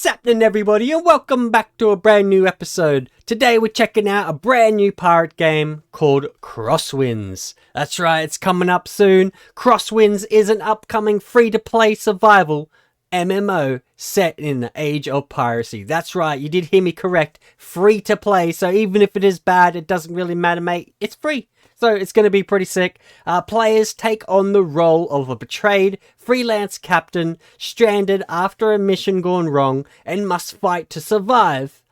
What's happening, everybody, and welcome back to a brand new episode. Today we're checking out a brand new pirate game called Crosswinds. That's right, it's coming up soon. Crosswinds is an upcoming free-to-play survival MMO set in the Age of Piracy. That's right, you did hear me correct. Free-to-play, so even if it is bad, it doesn't really matter, mate. It's free. So it's going to be pretty sick. Players take on the role of a betrayed freelance captain stranded after a mission gone wrong and must fight to survive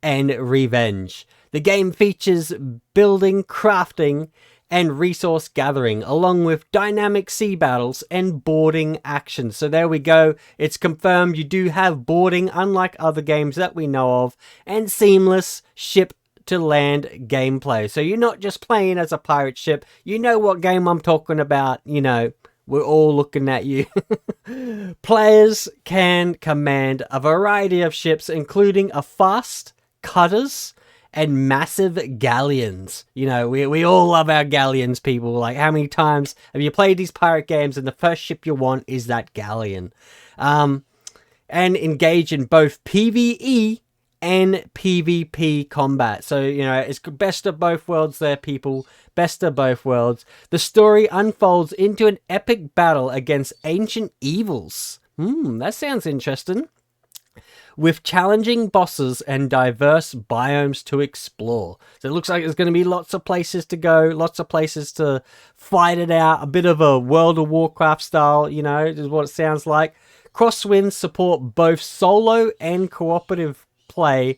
and revenge. The game features building, crafting, and resource gathering, along with dynamic sea battles and boarding action. So there we go. It's confirmed you do have boarding, unlike other games that we know of, and seamless ship to land gameplay. So you're not just playing as a pirate ship. You know what game I'm talking about. You know, we're all looking at you. Players can command a variety of ships, including a fast cutters and massive galleons. You know, we all love our galleons, people. Like, how many times have you played these pirate games and the first ship you want is that galleon? And engage in both PvE and PvP combat. So, you know, it's best of both worlds there, people. Best of both worlds. The story unfolds into an epic battle against ancient evils. That sounds interesting. With challenging bosses and diverse biomes to explore. So it looks like there's going to be lots of places to go, lots of places to fight it out. A bit of a World of Warcraft style, you know, is what it sounds like. Crosswinds support both solo and cooperative play,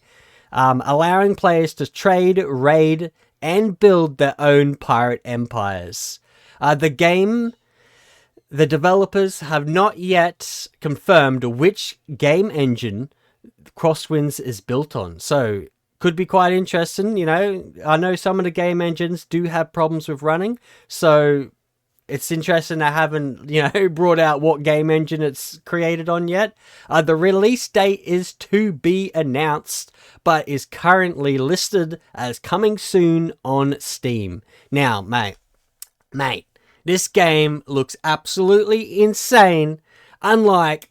allowing players to trade, raid, and build their own pirate empires. The developers have not yet confirmed which game engine Crosswinds is built on, so could be quite interesting. You know, I know some of the game engines do have problems with running, so it's interesting they haven't, you know, brought out what game engine it's created on yet. The release date is to be announced, but is currently listed as coming soon on Steam. Now, mate, this game looks absolutely insane, unlike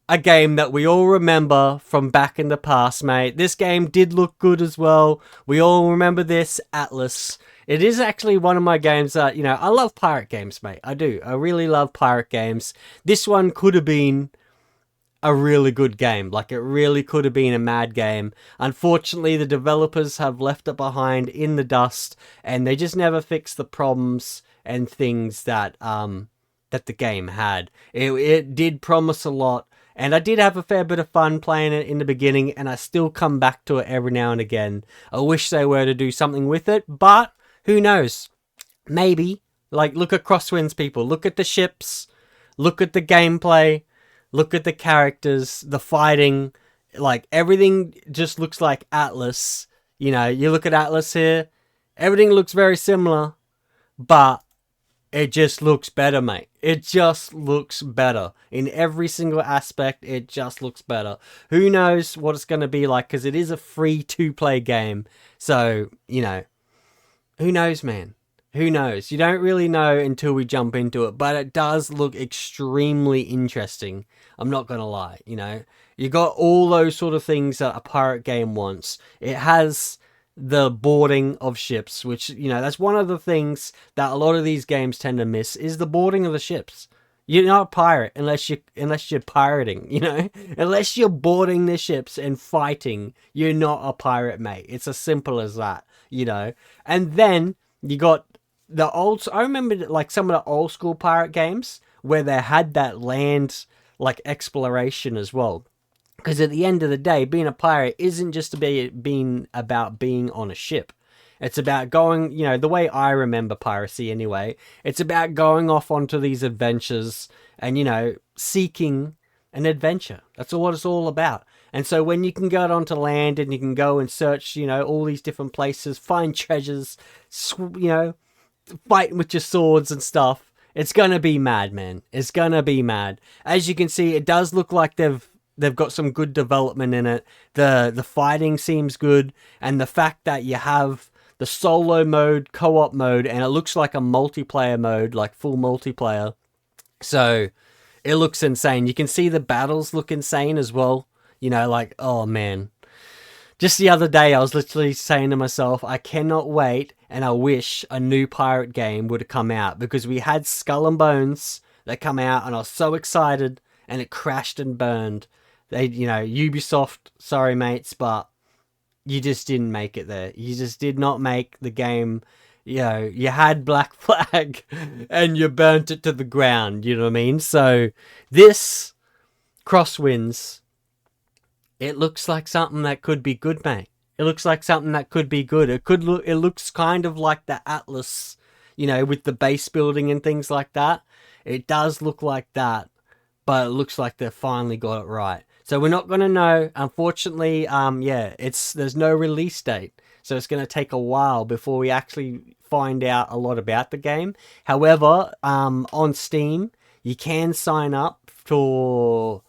a game that we all remember from back in the past, mate. This game did look good as well. We all remember this, Atlas. It is actually one of my games that, you know, I love pirate games, mate. I do. I really love pirate games. This one could have been a really good game. Like, it really could have been a mad game. Unfortunately, the developers have left it behind in the dust, and they just never fixed the problems and things that that the game had. It did promise a lot, and I did have a fair bit of fun playing it in the beginning, and I still come back to it every now and again. I wish they were to do something with it, but who knows? Maybe. Like, look at Crosswinds, people. Look at the ships. Look at the gameplay. Look at the characters. The fighting. Like, everything just looks like Atlas. You know, you look at Atlas here. Everything looks very similar. But it just looks better, mate. It just looks better. In every single aspect, it just looks better. Who knows what it's going to be like, because it is a free-to-play game. So, you know, who knows, man? Who knows? You don't really know until we jump into it, but it does look extremely interesting. I'm not going to lie, you know. You got all those sort of things that a pirate game wants. It has the boarding of ships, which, you know, that's one of the things that a lot of these games tend to miss, is the boarding of the ships. You're not a pirate unless you're pirating, you know? Unless you're boarding the ships and fighting, you're not a pirate, mate. It's as simple as that, you know? And then you got the old... I remember, like, some of the old school pirate games where they had that land, like, exploration as well. Because at the end of the day, being a pirate isn't just being about being on a ship. It's about going, you know, the way I remember piracy anyway, it's about going off onto these adventures and, you know, seeking an adventure. That's what it's all about. And so when you can go out onto land and you can go and search, you know, all these different places, find treasures, you know, fight with your swords and stuff, it's going to be mad, man. It's going to be mad. As you can see, it does look like they've got some good development in it. The fighting seems good, and the fact that you have the solo mode, co-op mode, and it looks like a multiplayer mode, like full multiplayer. So it looks insane. You can see the battles look insane as well. You know, like, oh man. Just the other day, I was literally saying to myself, I cannot wait, and I wish a new pirate game would have come out, because we had Skull and Bones that come out, and I was so excited, and it crashed and burned. They, you know, Ubisoft, sorry mates, but you just didn't make it there. You just did not make the game. You know, you had Black Flag, and you burnt it to the ground. You know what I mean? So this Crosswinds, it looks like something that could be good, mate. It looks like something that could be good. It could look. It looks kind of like the Atlas, you know, with the base building and things like that. It does look like that, but it looks like they've finally got it right. So we're not gonna know, unfortunately. Yeah, there's no release date, so it's gonna take a while before we actually find out a lot about the game. However, on Steam, you can sign up for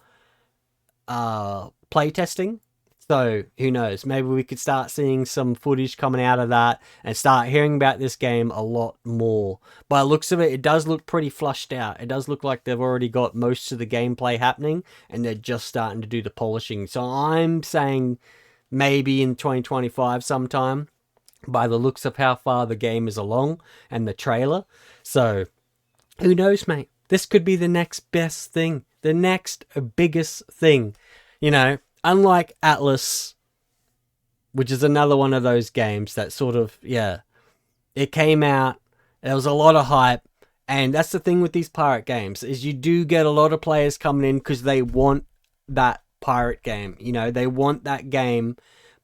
playtesting. So who knows, maybe we could start seeing some footage coming out of that and start hearing about this game a lot more. By the looks of it, it does look pretty flushed out. It does look like they've already got most of the gameplay happening and they're just starting to do the polishing. So I'm saying maybe in 2025 sometime, by the looks of how far the game is along and the trailer. So who knows, mate? This could be the next best thing, the next biggest thing. You know, unlike Atlas, which is another one of those games that sort of, yeah, it came out, there was a lot of hype, and that's the thing with these pirate games, is you do get a lot of players coming in because they want that pirate game. You know, they want that game,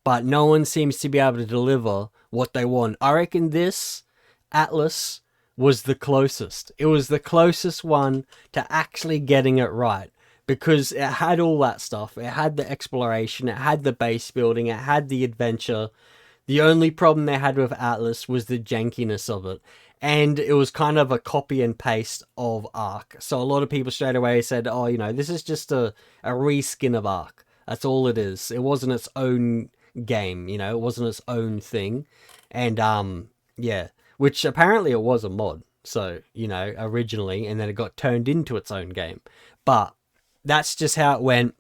but no one seems to be able to deliver what they want. I reckon this Atlas was the closest. It was the closest one to actually getting it right, because it had all that stuff. It had the exploration, it had the base building, it had the adventure. The only problem they had with Atlas was the jankiness of it. And it was kind of a copy and paste of Ark. So a lot of people straight away said, oh, you know, this is just a reskin of Ark. That's all it is. It wasn't its own game, you know, it wasn't its own thing. And, yeah, which apparently it was a mod. So, you know, originally, and then it got turned into its own game. But that's just how it went.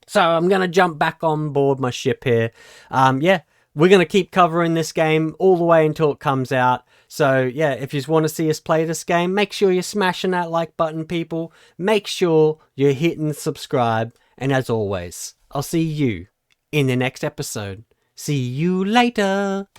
So I'm going to jump back on board my ship here. Yeah, we're going to keep covering this game all the way until it comes out. So yeah, if you just want to see us play this game, make sure you're smashing that like button, people. Make sure you're hitting subscribe. And as always, I'll see you in the next episode. See you later.